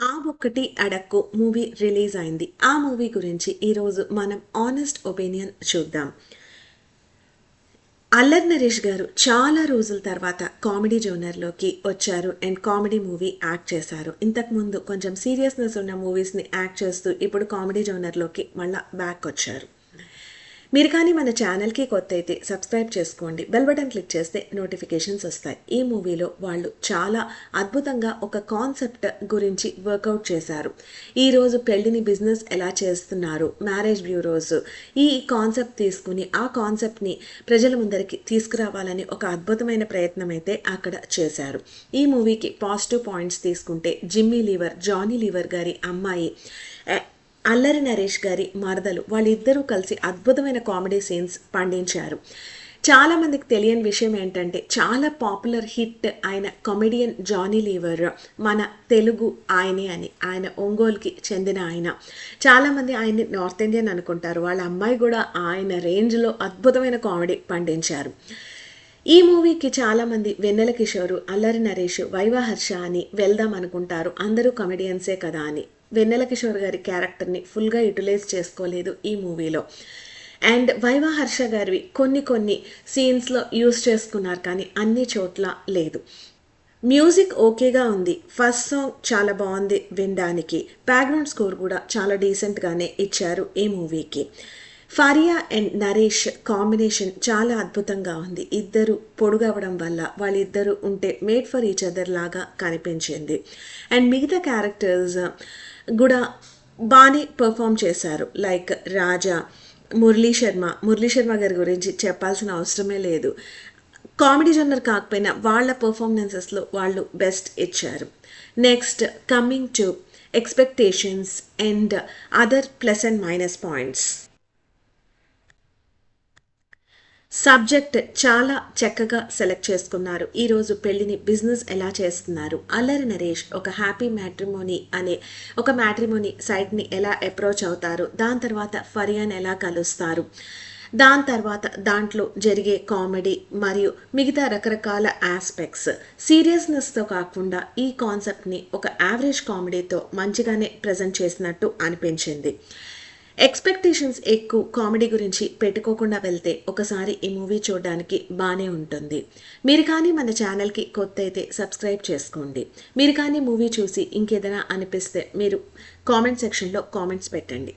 ఆ ఒక్కటి అడక్కు movie release అయింది. ఆ మూవీ గురించి ఈరోజు మనం ఆనెస్ట్ ఒపీనియన్ చూద్దాం. అల్లరి నరేష్ గారు చాలా రోజుల తర్వాత కామెడీ జోనర్లోకి వచ్చారు అండ్ కామెడీ మూవీ యాక్ట్ చేశారు. ఇంతకుముందు కొంచెం సీరియస్నెస్ ఉన్న మూవీస్ని యాక్ట్ చేస్తూ ఇప్పుడు కామెడీ జోనర్లోకి మళ్ళీ బ్యాక్ వచ్చారు. మీరు కానీ మన ఛానల్కి కొత్త అయితే సబ్స్క్రైబ్ చేసుకోండి, బెల్ బటన్ క్లిక్ చేస్తే నోటిఫికేషన్స్ వస్తాయి. ఈ మూవీలో వాళ్ళు చాలా అద్భుతంగా ఒక కాన్సెప్ట్ గురించి వర్కౌట్ చేశారు. ఈరోజు పెళ్లిని బిజినెస్ ఎలా చేస్తున్నారు, మ్యారేజ్ బ్యూరోస్, ఈ కాన్సెప్ట్ తీసుకుని ఆ కాన్సెప్ట్ని ప్రజల ముందరికి తీసుకురావాలని ఒక అద్భుతమైన ప్రయత్నం అయితే అక్కడ చేశారు. ఈ మూవీకి పాజిటివ్ పాయింట్స్ తీసుకుంటే జానీ లీవర్ గారి అమ్మాయి అల్లరి నరేష్ గారి మరదలు వాళ్ళిద్దరూ కలిసి అద్భుతమైన కామెడీ సీన్స్ పండించారు. చాలామందికి తెలియని విషయం ఏంటంటే చాలా పాపులర్ హిట్ ఆయన కామెడియన్ జానీ లీవర్ మన తెలుగు ఆయనే అని, ఆయన ఒంగోలుకి చెందిన ఆయన. చాలామంది ఆయన్ని నార్త్ ఇండియన్ అనుకుంటారు. వాళ్ళ అమ్మాయి కూడా ఆయన రేంజ్లో అద్భుతమైన కామెడీ పండించారు. ఈ మూవీకి చాలామంది వెన్నెల కిషోరు, అల్లరి నరేష్, వైవా హర్ష అని వెళ్దాం అనుకుంటారు. అందరూ కమెడియన్సే కదా అని. వెన్నెల కిషోర్ గారి క్యారెక్టర్ని ఫుల్గా యూటిలైజ్ చేసుకోలేదు ఈ మూవీలో. అండ్ వైవా హర్ష గారివి కొన్ని సీన్స్లో యూజ్ చేసుకున్నారు, కానీ అన్ని చోట్ల లేదు. మ్యూజిక్ ఓకేగా ఉంది. ఫస్ట్ సాంగ్ చాలా బాగుంది వినడానికి. బ్యాక్గ్రౌండ్ స్కోర్ కూడా చాలా డీసెంట్గానే ఇచ్చారు ఈ మూవీకి. ఫరియా అండ్ నరేష్ కాంబినేషన్ చాలా అద్భుతంగా ఉంది. ఇద్దరు పొడుగవడం వల్ల వాళ్ళిద్దరూ ఉంటే మేడ్ ఫర్ ఈచ్ అదర్ లాగా కనిపించింది. అండ్ మిగతా క్యారెక్టర్స్ కూడా బాగానే పర్ఫామ్ చేశారు. లైక్ రాజా, మురళీ శర్మ గారి గురించి చెప్పాల్సిన అవసరమే లేదు. కామెడీ జోనర్ కాకపోయినా వాళ్ళ పర్ఫార్మెన్సెస్లో వాళ్ళు బెస్ట్ ఇచ్చారు. Next coming to expectations and other plus and minus points. Subject చాలా చక్కగా సెలెక్ట్ చేసుకున్నారు. ఈరోజు పెళ్లిని బిజినెస్ ఎలా చేస్తున్నారు, అల్లరి నరేష్ ఒక హ్యాపీ మ్యాట్రిమోనీ అనే ఒక మ్యాట్రిమోనీ సైట్ని ఎలా అప్రోచ్ అవుతారు, దాని తర్వాత ఫరియాని ఎలా కలుస్తారు, దాని తర్వాత దాంట్లో జరిగే కామెడీ మరియు మిగతా రకరకాల ఆస్పెక్ట్స్ సీరియస్నెస్తో కాకుండా ఈ కాన్సెప్ట్ని ఒక యావరేజ్ కామెడీతో మంచిగానే ప్రజెంట్ చేసినట్టు అనిపించింది. ఎక్స్పెక్టేషన్స్ ఎక్కువ కామెడీ గురించి పెట్టుకోకుండా వెళ్తే ఒకసారి ఈ మూవీ చూడడానికి బాగానే ఉంటుంది. మీరు కానీ మన ఛానల్కి కొత్త అయితే సబ్స్క్రైబ్ చేసుకోండి. మీరు కానీ మూవీ చూసి ఇంకేదైనా అనిపిస్తే మీరు కామెంట్ సెక్షన్లో కామెంట్స్ పెట్టండి.